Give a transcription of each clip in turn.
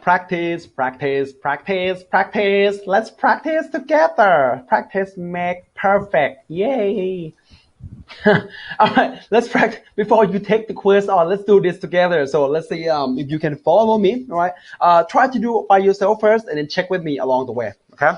Practice, practice, practice, practice. Let's practice together. Practice make perfect. Yay. All right, let's practice. Before you take the quiz on, let's do this together. So let's see if you can follow me. All right. Try to do it by yourself first and then check with me along the way. Okay.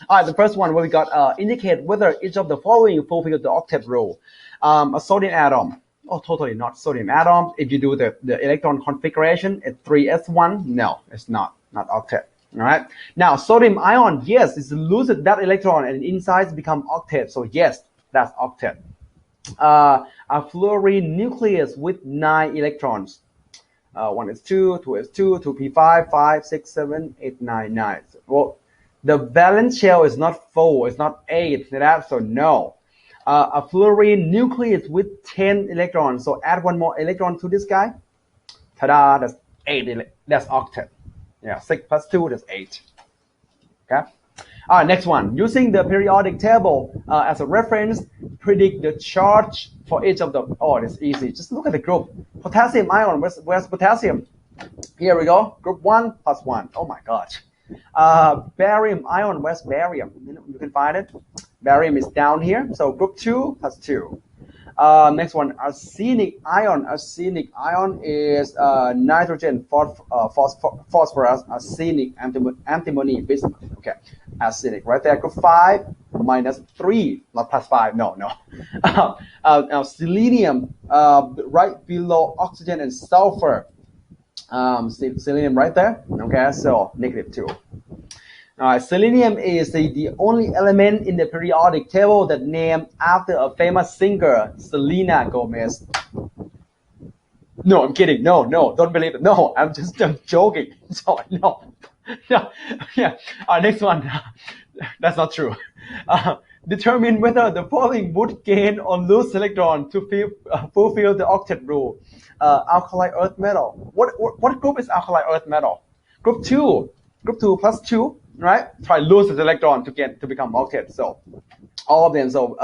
All right, the first one where we got indicate whether each of the following fulfill the octet rule. A sodium atom. Oh, totally not sodium atom. If you do the electron configuration, it's 3s1. No, it's not octet. All right. Now, sodium ion, yes, it's loses that electron and inside become octet. So yes, that's octet. A fluorine nucleus with 9 electrons. 1s2, 2s2, 2p5, 5, 6, 7, 8, 9, 9. Well, the valence shell is not 4, it's not 8, so no. A fluorine nucleus with 10 electrons. So add one more electron to this guy. Ta-da, that's 8. That's octet. Yeah, 6 plus 2, that's 8. Okay. All right, next one. Using the periodic table as a reference, predict the charge for each of the. Oh, it's easy. Just look at the group. Potassium ion. Where's potassium? Here we go. Group 1 plus 1. Oh my gosh. Barium ion. Where's barium? You can find it. Barium is down here. So group 2 plus 2. Next one, arsenic ion. Arsenic ion is nitrogen, phosphorus, arsenic, antimony, bismuth. Okay, arsenic right there. Group 5 minus 3, not plus 5. No. Now selenium, right below oxygen and sulfur. Selenium right there. Okay, so negative 2. Selenium is the only element in the periodic table that named after a famous singer, Selena Gomez. No, I'm kidding. No, don't believe it. No, I'm joking. So, no. Yeah. Next one. That's not true. Determine whether the following would gain or lose electron to fulfill the octet rule. Alkali earth metal. What group is alkali earth metal? Group 2. Group 2 plus 2. Right? Try lose the electron to become octet. So all of them. So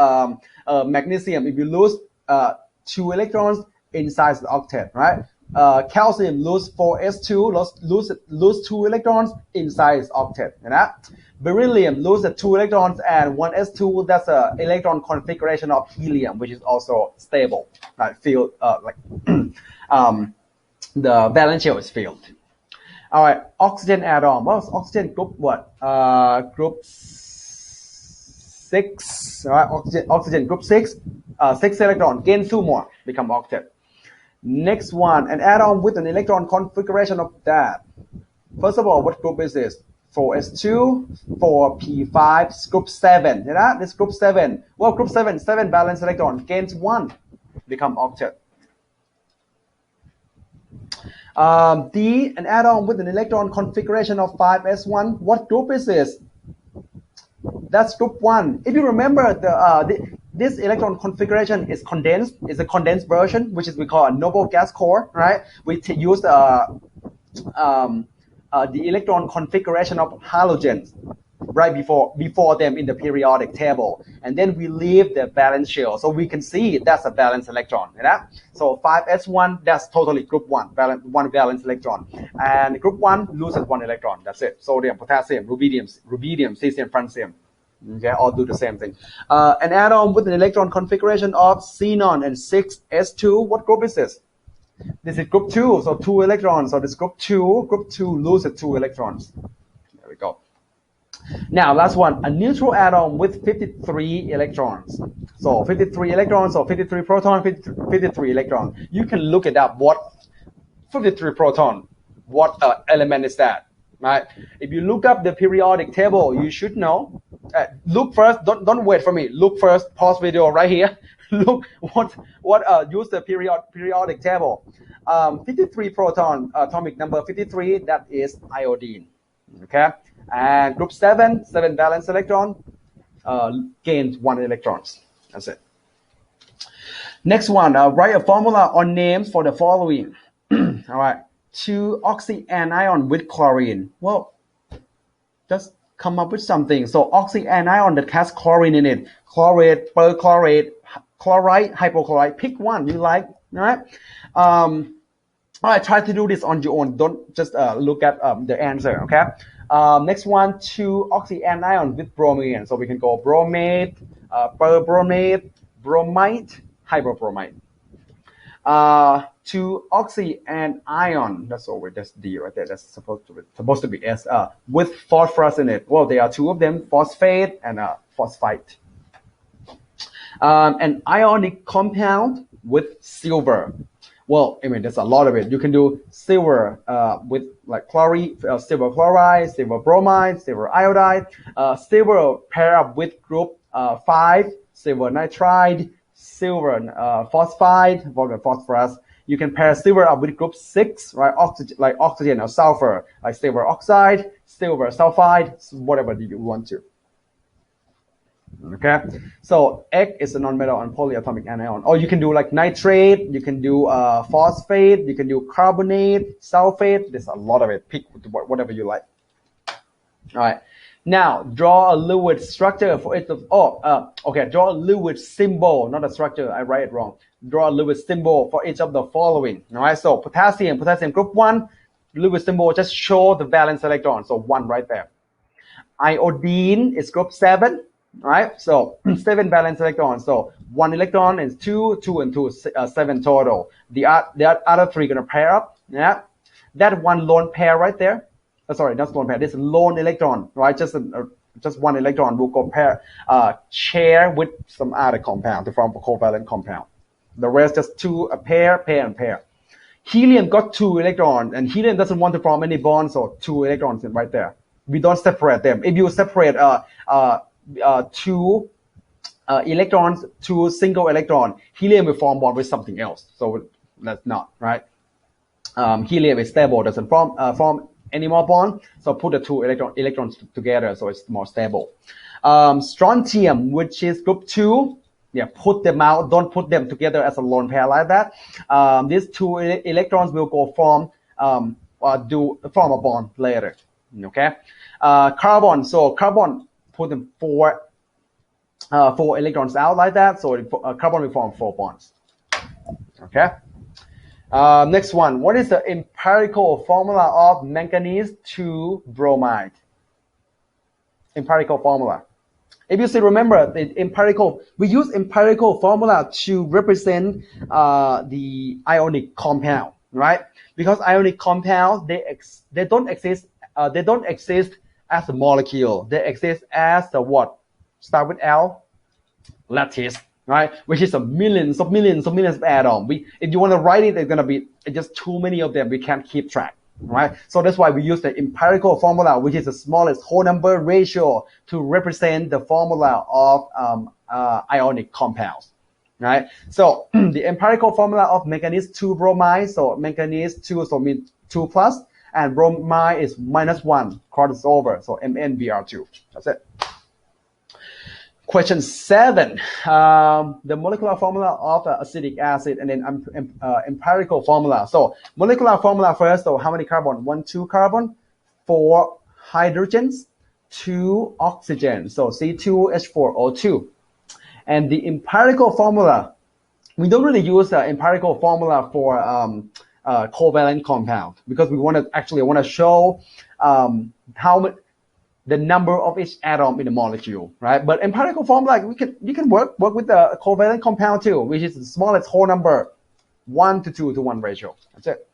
magnesium, if you lose 2 electrons inside the octet, right? Calcium lose 4s2, lose 2 electrons inside the octet. You know? Beryllium loses 2 electrons and 1s2. That's a electron configuration of helium, which is also stable. Right? Filled the valence shell is filled. All right, oxygen atom. What's oxygen group? What? Group 6. All right, oxygen group 6. 6 electron. Gain 2 more. Become octet. Next one, an atom with an electron configuration of that. First of all, what group is this? 4s2, 4p5, group 7. You know, this group 7. Well, group 7 valence electron. Gains 1. Become octet. D, an atom with an electron configuration of 5s1. What group is this? That's group 1. If you remember, this electron configuration is condensed. It's a condensed version, which is we call a noble gas core, right? We use the electron configuration of halogens right before them in the periodic table, and then we leave the valence shell, so we can see that's a valence electron. You know? So 5s1, that's totally group 1, one valence electron, and group 1 loses 1 electron. That's it. Sodium, potassium, rubidium, cesium, francium. Okay, all do the same thing. An atom with an electron configuration of xenon and 6s2. What group is this? This is group 2, so 2 electrons. So this group 2. Group 2 loses 2 electrons. There we go. Now, last one, a neutral atom with 53 electrons. So 53 electrons, or 53 proton, 53 electron. You can look it up. What 53 proton? What element is that? Right? If you look up the periodic table, you should know. Look first. Don't wait for me. Look first. Pause video right here. Look use the periodic table. 53 proton, atomic number 53. That is iodine. Okay. And group 7 valence electron, gains 1 electrons. That's it. Next one, write a formula or names for the following. All right, 2-oxyanion with chlorine. Well, just come up with something. So oxyanion that has chlorine in it. Chlorate, perchlorate, chloride, hypochlorite. Pick one you like. All right. All right, try to do this on your own. Don't just look at the answer, okay? Next one, 2 oxyanion with bromine. So we can go bromate, perbromate, bromide, hydrobromide. 2 oxyanion. That's over. That's D right there. That's supposed to be S. With phosphorus in it. Well, there are 2 of them: phosphate and phosphite. An ionic compound with silver. Well, I mean, there's a lot of it. You can do silver with like chlorine, silver chloride, silver bromide, silver iodide, silver pair up with group 5, silver nitride, silver phosphide, phosphorus. You can pair silver up with group 6, right? Oxygen or sulfur, like silver oxide, silver sulfide, whatever you want to. Okay, so X is a non-metal and polyatomic anion. Or you can do like nitrate, you can do phosphate, you can do carbonate, sulfate. There's a lot of it. Pick whatever you like. All right. Now draw a Lewis structure for each of. Okay. Draw a Lewis symbol, not a structure. I write it wrong. Draw a Lewis symbol for each of the following. All right. So potassium group 1. Lewis symbol just show the valence electron. So 1 right there. Iodine is group 7. Right, so 7 valence electrons. So 1 electron is 2, 2 and 2, 7 total. The other 3 gonna pair up. Yeah, that 1 lone pair right there. Sorry, that's lone pair. This lone electron, right? Just 1 electron will go pair, share with some other compound to form a covalent compound. The rest just 2, a pair, and pair. Helium got 2 electrons, and helium doesn't want to form any bonds, so 2 electrons right there. We don't separate them. If you separate 2 electrons, 2 single electron, helium will form bond with something else. So that's not right. Helium is stable, doesn't form any more bond. So put the 2 electrons together, so it's more stable. Strontium, which is group 2, yeah, put them out. Don't put them together as a lone pair like that. These 2 electrons will go form a bond later. Okay. Carbon. So carbon, put them 4 electrons out like that. So carbon will form 4 bonds. Okay. Next one. What is the empirical formula of manganese 2 bromide? Empirical formula. If you still remember we use empirical formula to represent the ionic compound, right? Because ionic compounds they don't exist as a molecule. They exist as the what? Start with L, lattice, right? Which is millions of atoms. If you want to write it, it's gonna be just too many of them. We can't keep track, right? So that's why we use the empirical formula, which is the smallest whole number ratio, to represent the formula of ionic compounds, right? So the empirical formula of manganese 2 bromide. So manganese 2, so means 2 plus. And bromide is -1, cross over, so MnBr2. That's it. Question 7. The molecular formula of acetic acid, and then empirical formula. So molecular formula first. So how many carbon? 1, 2 carbon, 4 hydrogens, 2 oxygen. So C2H4O2. And the empirical formula, we don't really use the empirical formula for covalent compound, because we want to show the number of each atom in the molecule, right? But empirical formula, you can work with the covalent compound too, which is the smallest whole number, 1:2:1 ratio. That's it.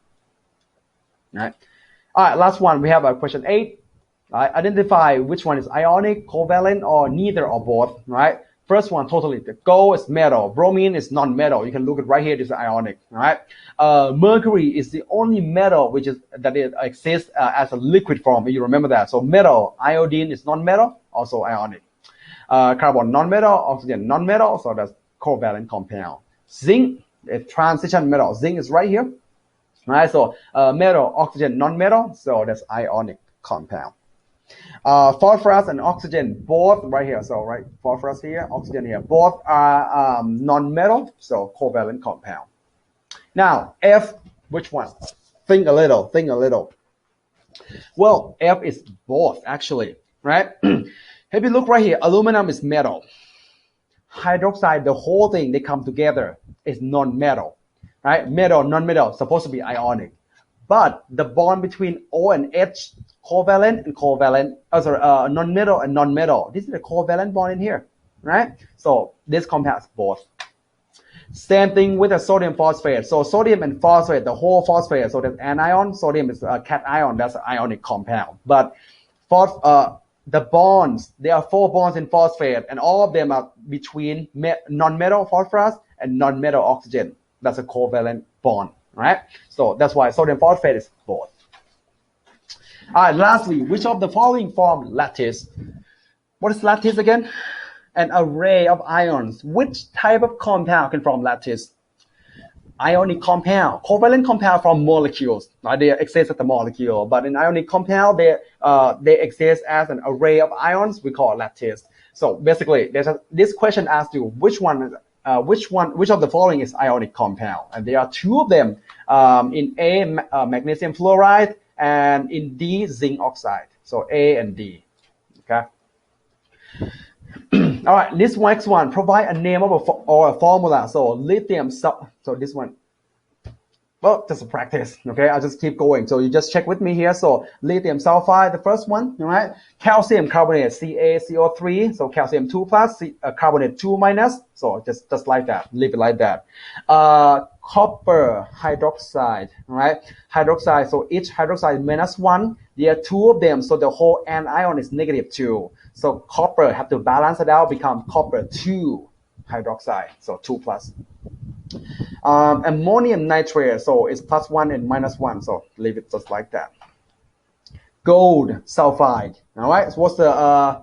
All right. All right. Last one. We have question 8. Right? Identify which one is ionic, covalent, or neither or both. Right. First one, totally. The gold is metal. Bromine is non-metal. You can look at right here. This is ionic. All right. Mercury is the only metal that exists as a liquid form. You remember that. So metal, iodine is non-metal, also ionic. Carbon non-metal, oxygen non-metal. So that's covalent compound. Zinc, a transition metal. Zinc is right here. All right. So metal, oxygen non-metal. So that's ionic compound. Phosphorus and oxygen, both right here. So right, phosphorus here, oxygen here, both are non-metal, so covalent compound. Now F, which one? Think a little. Well, F is both actually, right? If you look right here, aluminum is metal. Hydroxide, the whole thing, they come together, is non-metal, right? Metal, non-metal, supposed to be ionic. but the bond between O and H, covalent and covalent, non-metal and non-metal. This is a covalent bond in here, right? So this compound is both. Same thing with the sodium phosphate. So sodium and phosphate, the whole phosphate, so that's anion, sodium is a cation, that's an ionic compound. But the bonds, there are 4 bonds in phosphate, and all of them are between non-metal phosphorus and non-metal oxygen. That's a covalent bond, right? So that's why sodium phosphate is both. All right, lastly, which of the following form lattice? What is lattice again? An array of ions. Which type of compound can form lattice? Ionic compound. Covalent compound from molecules. They exist as a molecule, but in ionic compound, they exist as an array of ions. We call it lattice. So basically, this question asks you which of the following is ionic compound, and there are 2 of them. In A, magnesium fluoride, and in D, zinc oxide. So A and D. Okay. All right, this next one, provide a name of or a formula. So lithium, so this one, well, just a practice, okay? I'll just keep going. So you just check with me here. So lithium sulfide, the first one, all right? Calcium carbonate, CaCO3, so calcium 2 plus, carbonate 2 minus. So just like that, leave it like that. Copper hydroxide, all right? Hydroxide, so each hydroxide minus 1. There are 2 of them, so the whole anion is negative 2. So copper have to balance it out, become copper 2 hydroxide, so 2 plus. Ammonium nitrate, so it's plus 1 and minus 1, so leave it just like that. Gold sulfide, all right? So what's the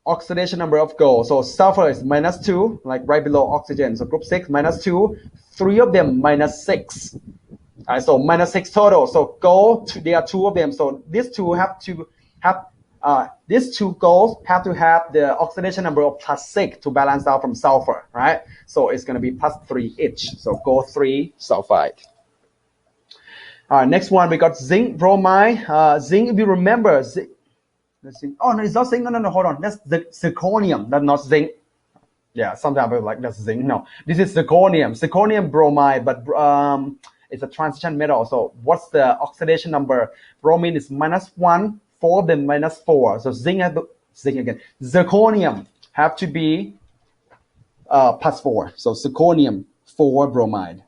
oxidation number of gold? So sulfur is minus 2, like right below oxygen. So group 6 minus 2, 3 of them minus 6. All right, so minus 6 total. So gold, there are 2 of them. So these two have to have these 2 golds have to have the oxidation number of plus 6 to balance out from sulfur, right? So it's going to be plus 3 each. So gold 3 sulfide. All right, next one we got zinc bromide. Zinc, if you remember, zinc. Oh no, it's not zinc. No, hold on. That's the zirconium. That's not zinc. Yeah, sometimes we're like that's zinc. No, this is zirconium. Zirconium bromide, but it's a transition metal. So what's the oxidation number? Bromine is minus 1. 4 of them minus 4. So zinc again. Zirconium have to be plus 4. So zirconium 4 bromide.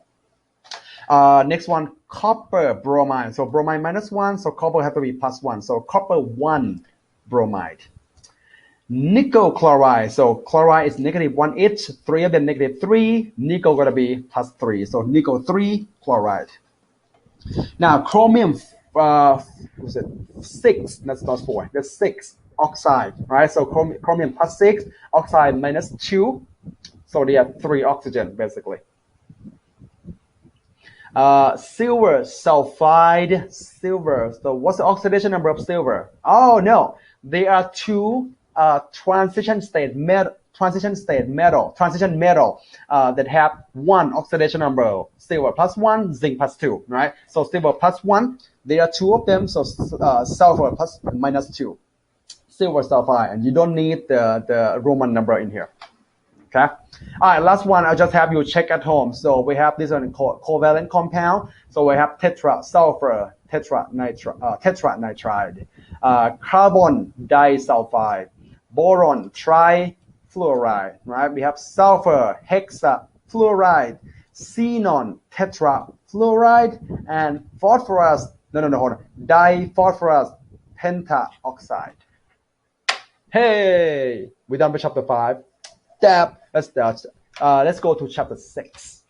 Next one, copper bromide. So bromide minus 1. So copper have to be plus 1. So copper 1 bromide. Nickel chloride. So chloride is negative 1 each. 3 of them negative 3. Nickel gonna be plus 3. So nickel 3 chloride. Now chromium. Was it 6? That's not 4. That's 6 oxide, right? So chromium plus 6, oxide minus 2. So they have 3 oxygen basically. Silver sulfide, silver. So what's the oxidation number of silver? Oh no, there are 2 transition metal that have 1 oxidation number. Silver plus 1, zinc plus 2, right? So silver plus 1. There are 2 of them, so sulfur plus minus 2. Silver sulfide, and you don't need the Roman number in here. Okay. All right, last one. I'll just have you check at home. So we have this one called covalent compound. So we have tetra sulfur, tetra nitride, carbon disulfide, boron trifluoride, right? We have sulfur hexafluoride, xenon tetrafluoride, and phosphorus. Hold on. Diphosphorus pentaoxide. Hey, we're done with chapter 5. Let's go to chapter 6.